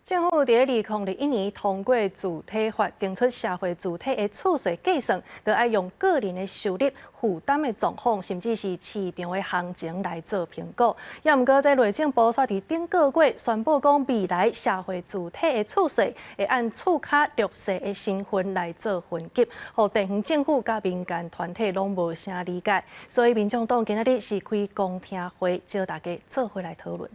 政府伫2021年通过主体法，定出社会主体的厝税计算，就要用个人的收入、负担的状况，甚至是市场的行情来做评估。也毋过，在内政部煞伫顶个月宣布讲，未来社会主体的厝税会按厝卡弱势的身份来做分级，互地方政府甲民间团体拢无啥理解。所以，民众党今仔日是开公听会，招大家做伙来讨论。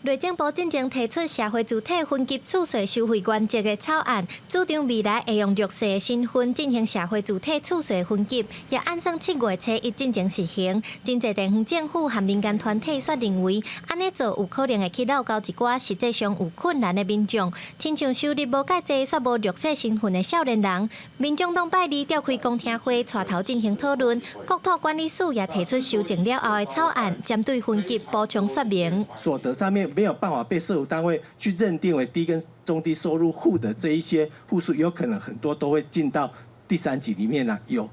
内政部进前提出社会主体分级厝税收费原则的草案，主张未来会用弱势的身份进行社会主体厝税分级，也按算7月初一进行实行。真侪地方政府和民间团体却认为，安尼做有可能会去闹到一寡实际上有困难的民众，亲像收入无介济却无弱势身份的少年人。民众党拜二召开公听会，带头进行讨论。国土管理署也提出修正了后的草案，针对分级补充说明。所得上面 没有办法被社福单位去认定为低跟中低收入户的这一些户数，有可能很多都会进到第3级里面呢，有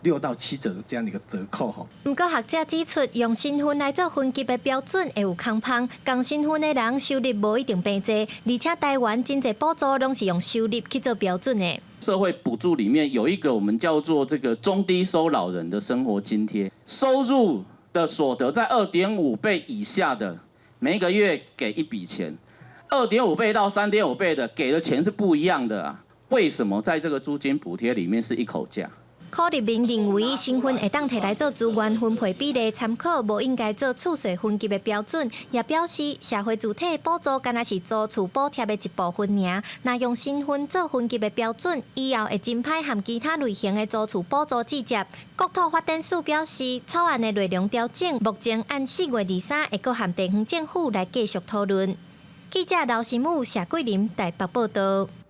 6到7折的这样的一个折扣哈。不过学者指出，用身份来做分级的标准会有空芳，同身份的人收入无一定平济，而且台湾真侪补助拢是用收入去做标准的。 社会补助里面有一个我们叫做这个中低收老人的生活津贴，收入的所得在2.5倍以下的。 每一个月给一笔钱，2.5倍到3.5倍的给的钱是不一样的啊。为什么在这个租金补贴里面是一口价？柯立明认为，身份会当摕来做资源分配比例参考，无应该做厝税分级的标准。也表示，社会主体补助敢若是租厝补贴的一部分尔，若用身份做分级的标准，以后会真歹和其他类型的租厝补助直接。国土发展署表示，草案的内容调整，目前按4月23会阁和地方政府来继续讨论。记者刘新武、谢桂林台北报道。